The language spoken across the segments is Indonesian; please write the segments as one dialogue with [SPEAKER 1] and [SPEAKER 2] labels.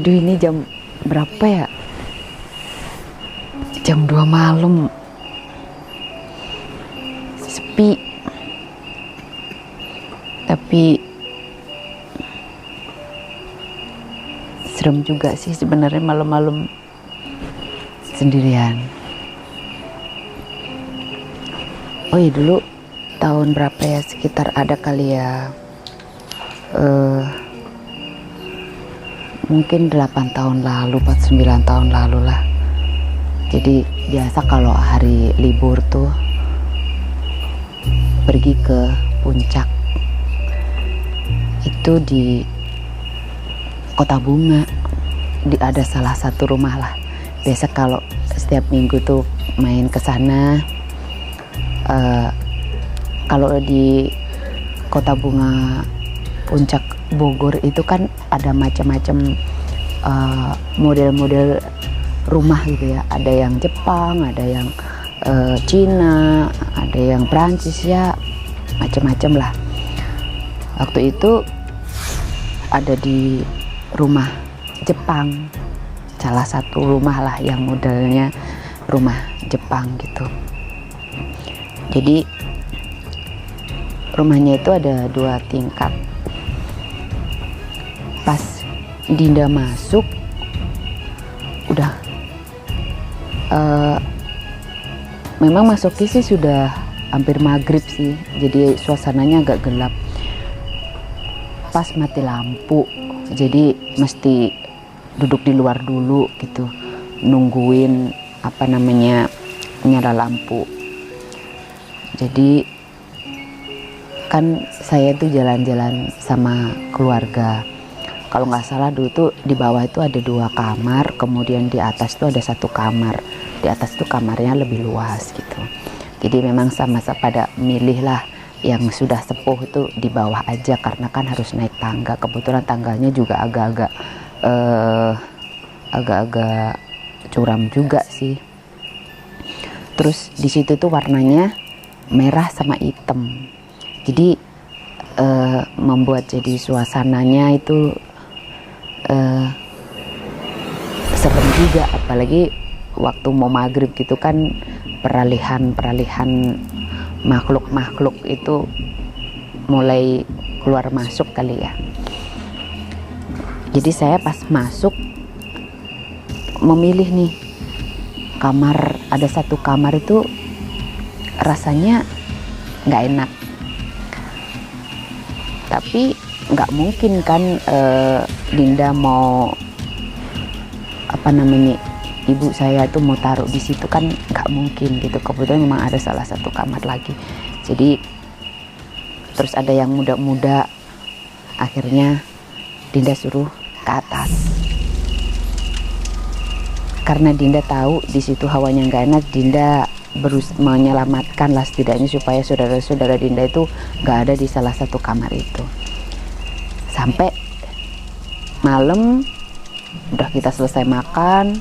[SPEAKER 1] Aduh, ini jam berapa ya? Jam 2 malam. Sepi. Tapi serem juga sih sebenarnya malam-malam sendirian. Oh iya, dulu tahun berapa ya, sekitar ada kali ya mungkin 8 tahun lalu, 49 tahun lalu lah. Jadi biasa kalau hari libur tuh pergi ke puncak, itu di Kota Bunga, ada salah satu rumah lah. Biasa kalau setiap minggu tuh main ke sana. Kalau di Kota Bunga Puncak Bogor itu kan ada macam-macam model-model rumah gitu ya. Ada yang Jepang, ada yang Cina, ada yang Prancis, ya macam-macam lah. Waktu itu ada di rumah Jepang, salah satu rumah lah yang modelnya rumah Jepang gitu. Jadi rumahnya itu ada 2 tingkat. Pas Dinda masuk, udah memang masuknya sih sudah hampir maghrib sih, jadi suasananya agak gelap. Pas mati lampu, jadi mesti duduk di luar dulu gitu, nungguin nyala lampu. Jadi kan saya tuh jalan-jalan sama keluarga. Kalau nggak salah dulu tuh di bawah itu ada 2 kamar, kemudian di atas tuh ada 1 kamar. Di atas tuh kamarnya lebih luas gitu. Jadi memang sama-sama pada milih lah yang sudah sepuh itu di bawah aja, karena kan harus naik tangga. Kebetulan tangganya juga agak-agak curam juga sih. Terus di situ tuh warnanya merah sama hitam. Jadi membuat jadi suasananya itu serem juga, apalagi waktu mau maghrib gitu kan, peralihan makhluk itu mulai keluar masuk kali ya. Jadi saya pas masuk memilih nih kamar, ada 1 kamar itu rasanya nggak enak, tapi nggak mungkin kan Dinda mau ibu saya tuh mau taruh di situ kan, nggak mungkin gitu. Kebetulan memang ada salah 1 kamar lagi. Jadi terus ada yang muda-muda, akhirnya Dinda suruh ke atas. Karena Dinda tahu di situ hawanya nggak enak, Dinda menyelamatkan lah setidaknya supaya saudara-saudara Dinda itu nggak ada di salah 1 kamar itu. Sampai malam udah kita selesai makan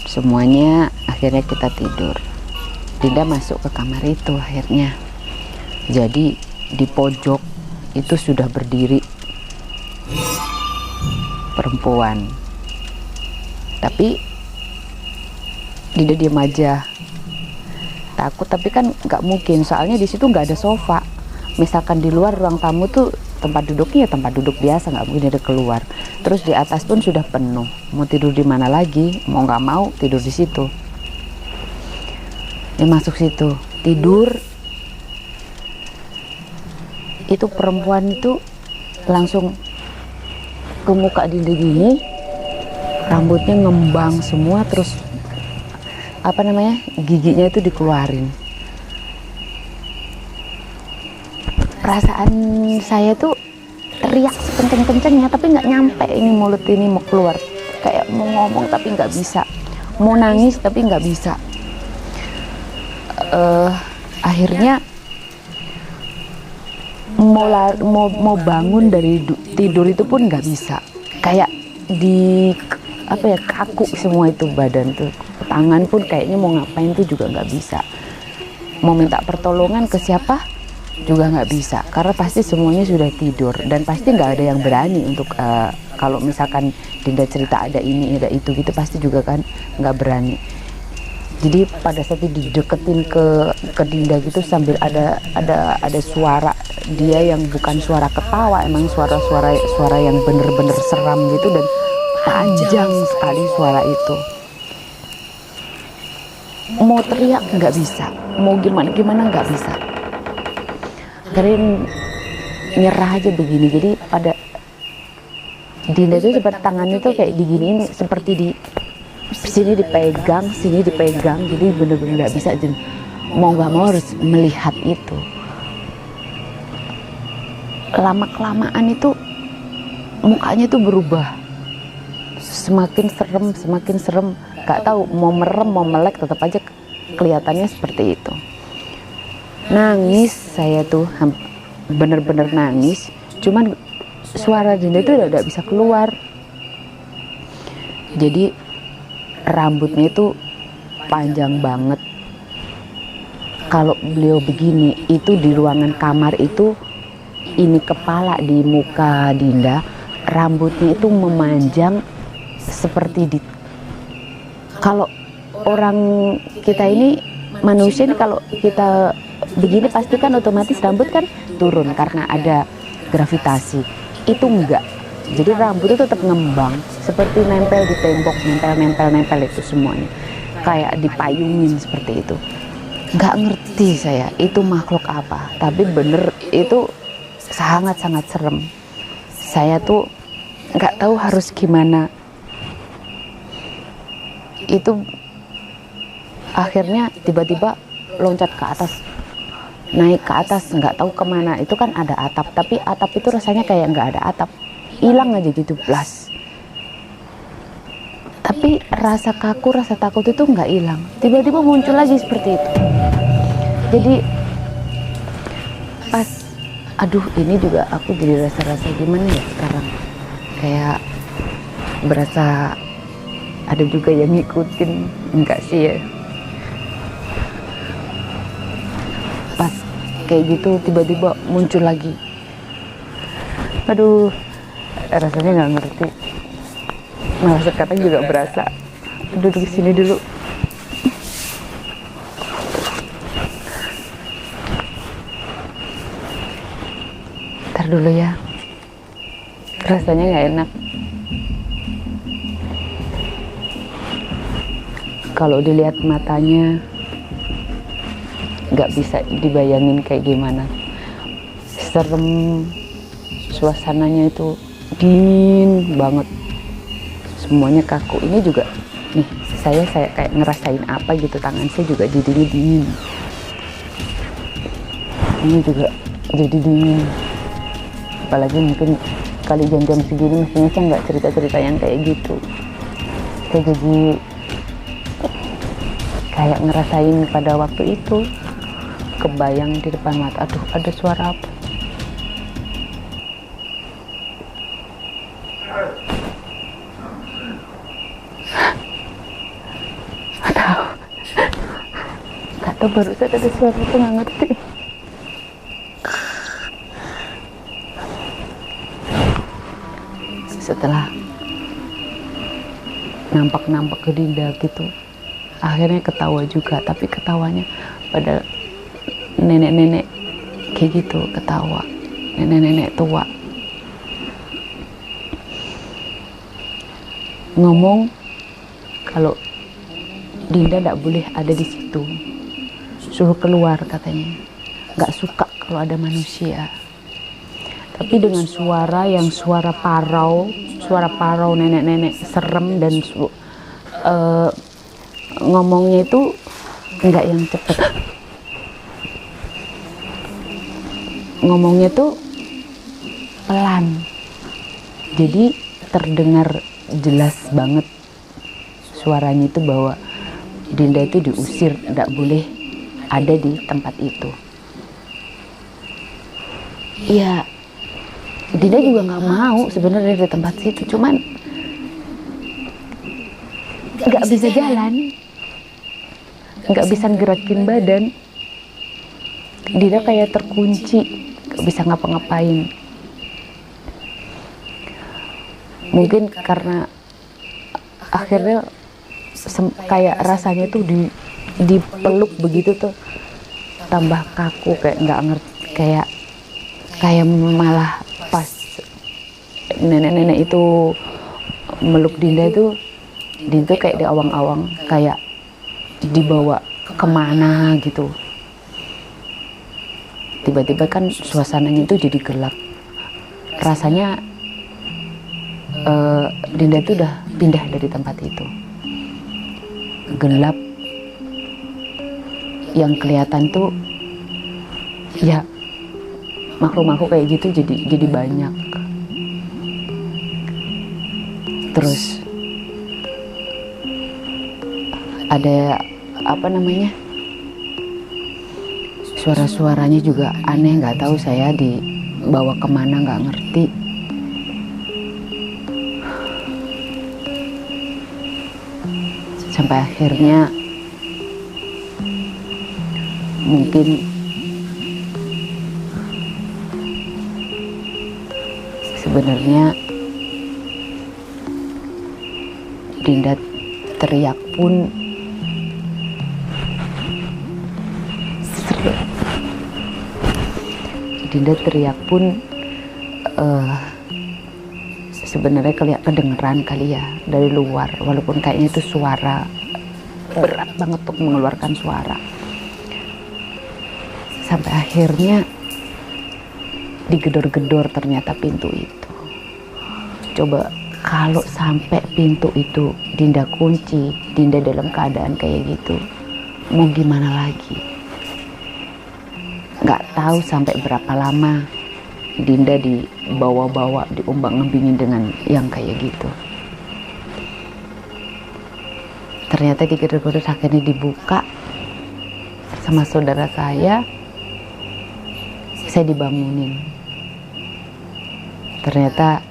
[SPEAKER 1] semuanya, akhirnya kita tidur. Dinda masuk ke kamar itu akhirnya. Jadi di pojok itu sudah berdiri perempuan, tapi Dinda diam aja, takut. Tapi kan nggak mungkin, soalnya di situ nggak ada sofa. Misalkan di luar ruang tamu tuh tempat duduknya ya tempat duduk biasa, nggak mungkin ada keluar. Terus di atas pun sudah penuh, mau tidur di mana lagi? Mau nggak mau tidur di situ. Dia masuk situ tidur, itu perempuan itu langsung ke muka Dinda gini, rambutnya ngembang semua, terus giginya itu dikeluarin. Perasaan saya tuh teriak sekenceng-kencengnya, tapi nggak nyampe, ini mulut ini mau keluar, kayak mau ngomong tapi nggak bisa, mau nangis tapi nggak bisa. Akhirnya mau bangun dari tidur itu pun nggak bisa, kayak kaku semua itu badan tuh, tangan pun kayaknya mau ngapain tuh juga nggak bisa. Mau minta pertolongan ke siapa juga nggak bisa, karena pasti semuanya sudah tidur dan pasti nggak ada yang berani untuk kalau misalkan Dinda cerita ada ini ada itu gitu, pasti juga kan nggak berani. Jadi pada saat itu dideketin ke Dinda gitu sambil ada suara dia yang bukan suara ketawa, emang suara yang bener-bener seram gitu dan panjang sekali suara itu. Mau teriak nggak bisa, mau gimana nggak bisa. Keren, nyerah aja begini. Jadi pada Dinda itu seperti tangannya tuh kayak diginiin, seperti di sini dipegang, sini dipegang, jadi bener-bener nggak bisa. Jadi mau nggak mau harus melihat itu. Lama kelamaan itu mukanya tuh berubah, semakin serem. Nggak tahu mau merem mau melek, tetap aja kelihatannya seperti itu. Nangis saya tuh, bener-bener nangis, cuman suara Dinda itu udah bisa keluar. Jadi rambutnya itu panjang banget. Kalau beliau begini, itu di ruangan kamar itu, ini kepala di muka Dinda, rambutnya itu memanjang seperti di, kalau orang kita ini manusia ini kalau kita begini pasti kan otomatis rambut kan turun karena ada gravitasi. Itu enggak, jadi rambut itu tetap ngembang seperti nempel di tembok, nempel itu semuanya kayak dipayungin seperti itu. Nggak ngerti saya itu makhluk apa, tapi bener itu sangat-sangat serem. Saya tuh nggak tahu harus gimana. Itu akhirnya tiba-tiba loncat ke atas, naik ke atas, nggak tahu kemana. Itu kan ada atap, tapi atap itu rasanya kayak nggak ada atap, hilang aja gitu, blas. Tapi rasa kaku, rasa takut itu nggak hilang, tiba-tiba muncul lagi seperti itu. Jadi pas, aduh ini juga aku jadi rasa-rasa gimana ya sekarang, kayak berasa ada juga yang ngikutin, enggak sih ya. Pas kayak gitu tiba-tiba muncul lagi, aduh rasanya nggak ngerti. Malah sekarang juga berasa. Duduk di sini dulu. Ntar dulu ya, rasanya nggak enak. Kalau dilihat matanya nggak bisa dibayangin kayak gimana. Serem, suasananya itu dingin banget, semuanya kaku. Ini juga nih saya kayak ngerasain apa gitu, tangan saya juga jadi dingin, ini juga jadi dingin. Apalagi mungkin kali jam-jam segini mestinya saya nggak cerita-cerita yang kayak gitu. Saya jadi kayak ngerasain pada waktu itu, kebayang di depan mata. Aduh, ada suara apa? Gak tahu, barusan ada suara itu, nggak ngerti. Setelah nampak ke Dinda gitu, akhirnya ketawa juga, tapi ketawanya pada nenek-nenek kayak gitu, ketawa nenek-nenek tua, ngomong kalau Dinda tidak boleh ada di situ, suruh keluar katanya, nggak suka kalau ada manusia. Tapi dengan suara yang suara parau nenek-nenek serem, dan ngomongnya itu nggak yang cepet, ngomongnya tuh pelan, jadi terdengar jelas banget suaranya itu bahwa Dinda itu diusir, tidak boleh ada di tempat itu. Iya, Dinda juga nggak mau sebenarnya di tempat situ, cuman nggak bisa jalan, nggak bisa gerakin badan, Dinda kayak terkunci, gak bisa ngapa-ngapain. Mungkin karena akhirnya kayak rasanya tuh dipeluk begitu tuh tambah kaku, kayak nggak ngerti, kayak malah pas nenek-nenek itu meluk Dinda itu, Dinda kayak di awang-awang, kayak dibawa kemana gitu. Tiba-tiba kan suasananya itu jadi gelap, rasanya Dinda itu udah pindah dari tempat itu. Gelap, yang kelihatan tuh ya makhluk-makhluk kayak gitu jadi banyak. Terus ada suara-suaranya juga aneh, nggak tahu saya dibawa kemana, nggak ngerti. Sampai akhirnya mungkin sebenarnya Dinda teriak pun sebenarnya kedengeran kali ya dari luar, walaupun kayaknya itu suara berat banget untuk mengeluarkan suara. Sampai akhirnya digedor-gedor ternyata pintu itu. Coba kalau sampai pintu itu Dinda kunci, Dinda dalam keadaan kayak gitu, mau gimana lagi? Nggak tahu sampai berapa lama Dinda dibawa-bawa, diombang-ambingin dengan yang kayak gitu. Ternyata digedor-gedor, akhirnya dibuka sama saudara saya dibangunin. Ternyata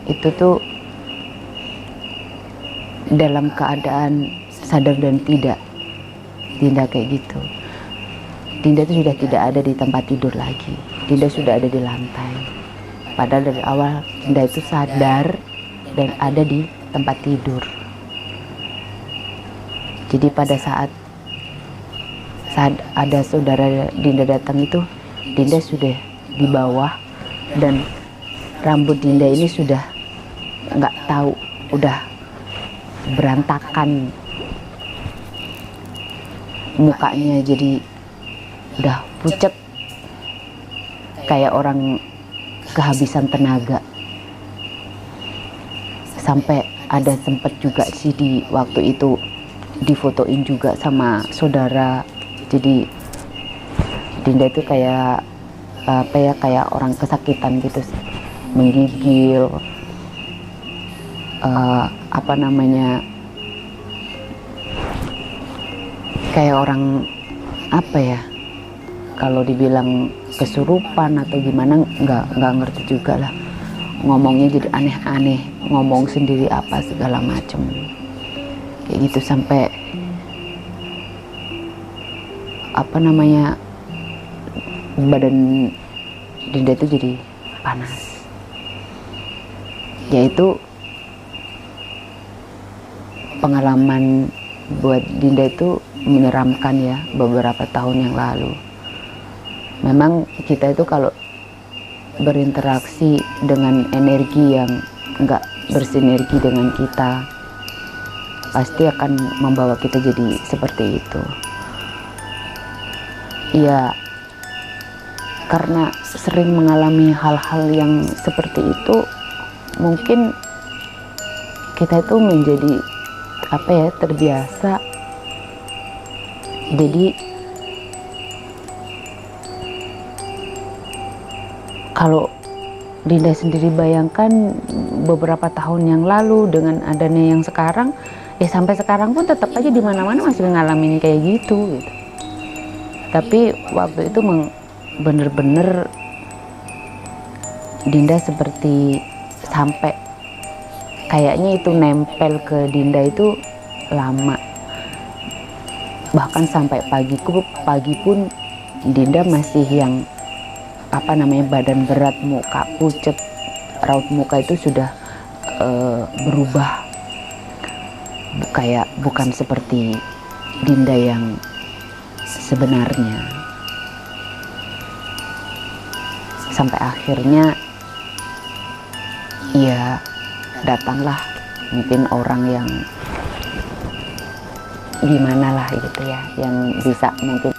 [SPEAKER 1] itu tuh dalam keadaan sadar dan tidak, Dinda kayak gitu. Dinda itu sudah tidak ada di tempat tidur lagi, Dinda sudah ada di lantai. Padahal dari awal Dinda itu sadar dan ada di tempat tidur. Jadi pada saat ada saudara Dinda datang itu, Dinda sudah di bawah dan rambut Dinda ini sudah nggak tahu, udah berantakan mukanya, jadi udah pucet kayak orang kehabisan tenaga. Sampai ada sempet juga sih di waktu itu difotoin juga sama saudara. Jadi Dinda itu kayak kayak orang kesakitan gitu, menggigil, kayak orang kalau dibilang kesurupan atau gimana, nggak ngerti juga lah. Ngomongnya jadi aneh-aneh, ngomong sendiri apa segala macem kayak gitu. Sampai badan Dinda itu jadi panas. Yaitu pengalaman buat Dinda itu menyeramkan ya, beberapa tahun yang lalu. Memang kita itu kalau berinteraksi dengan energi yang nggak bersinergi dengan kita, pasti akan membawa kita jadi seperti itu. Ya, karena sering mengalami hal-hal yang seperti itu, mungkin kita itu menjadi terbiasa. Jadi kalau Dinda sendiri bayangkan beberapa tahun yang lalu dengan adanya yang sekarang, ya sampai sekarang pun tetap aja di mana-mana masih ngalamin kayak gitu. Tapi waktu itu bener-bener Dinda seperti sampai kayaknya itu nempel ke Dinda itu lama. Bahkan sampai pagi pun Dinda masih yang badan berat, muka pucet, raut muka itu sudah berubah, bukan seperti Dinda yang sebenarnya. Sampai akhirnya ya datanglah mungkin orang yang gimana lah gitu ya, yang bisa mungkin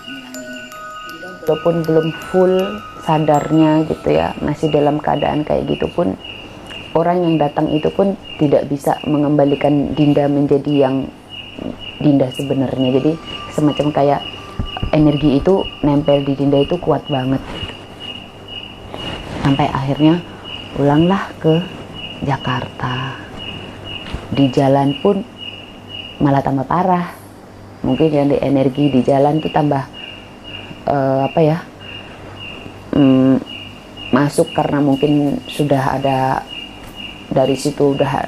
[SPEAKER 1] walaupun belum full sadarnya gitu ya, masih dalam keadaan kayak gitu pun, orang yang datang itu pun tidak bisa mengembalikan Dinda menjadi yang Dinda sebenarnya. Jadi semacam kayak energi itu nempel di Dinda itu kuat banget. Sampai akhirnya pulanglah ke Jakarta. Di jalan pun malah tambah parah. Mungkin yang di energi di jalan tuh tambah masuk, karena mungkin sudah ada dari situ udah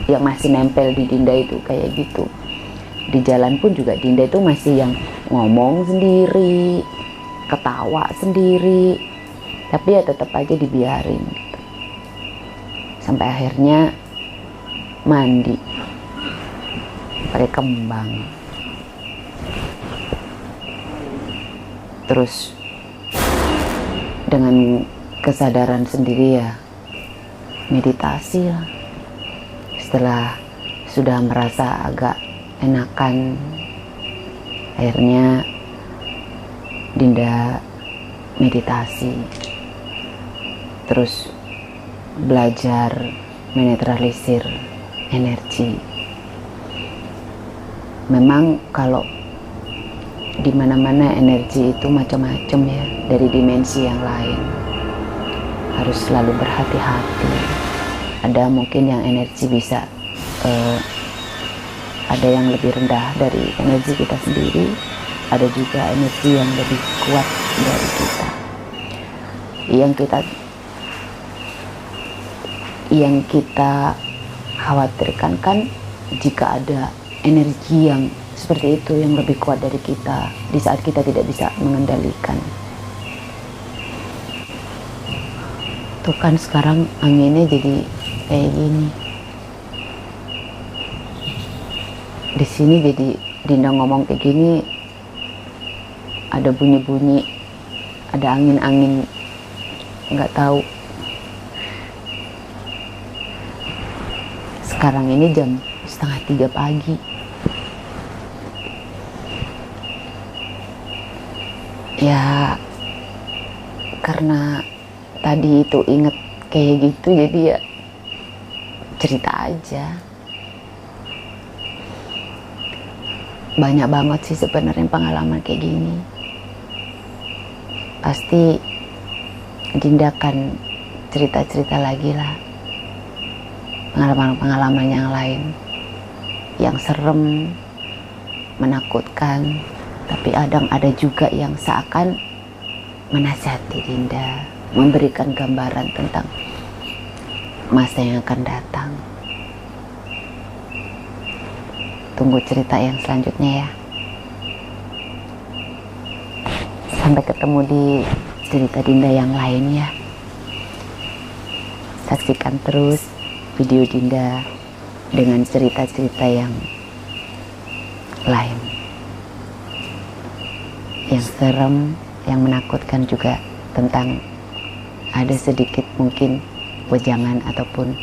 [SPEAKER 1] yang masih nempel di Dinda itu kayak gitu. Di jalan pun juga Dinda itu masih yang ngomong sendiri, ketawa sendiri, tapi ya tetap aja dibiarin gitu. Sampai akhirnya mandi pakai kembang, terus dengan kesadaran sendiri ya meditasi lah. Setelah sudah merasa agak enakan, akhirnya Dinda meditasi, terus belajar menetralisir energi. Memang kalau di mana-mana energi itu macam-macam ya, dari dimensi yang lain. Harus selalu berhati-hati. Ada mungkin yang energi bisa ada yang lebih rendah dari energi kita sendiri, ada juga energi yang lebih kuat dari kita. Yang kita khawatirkan kan jika ada energi yang seperti itu yang lebih kuat dari kita di saat kita tidak bisa mengendalikan. Tuh kan sekarang anginnya jadi kayak gini. Di sini jadi Dinda ngomong kayak gini, ada bunyi-bunyi, ada angin-angin, nggak tahu. Sekarang ini jam 2:30 pagi. Ya karena tadi itu inget kayak gitu, jadi ya cerita aja. Banyak banget sih sebenarnya pengalaman kayak gini. Pasti Dinda akan cerita-cerita lagi lah, pengalaman-pengalaman yang lain yang serem, menakutkan, tapi ada juga yang seakan menasihati Dinda, memberikan gambaran tentang masa yang akan datang. Tunggu cerita yang selanjutnya ya. Sampai ketemu di cerita Dinda yang lain ya. Saksikan terus video Dinda dengan cerita-cerita yang lain, yang serem, yang menakutkan juga, tentang ada sedikit mungkin wejangan ataupun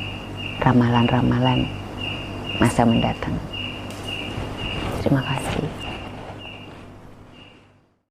[SPEAKER 1] ramalan-ramalan masa mendatang. Terima kasih.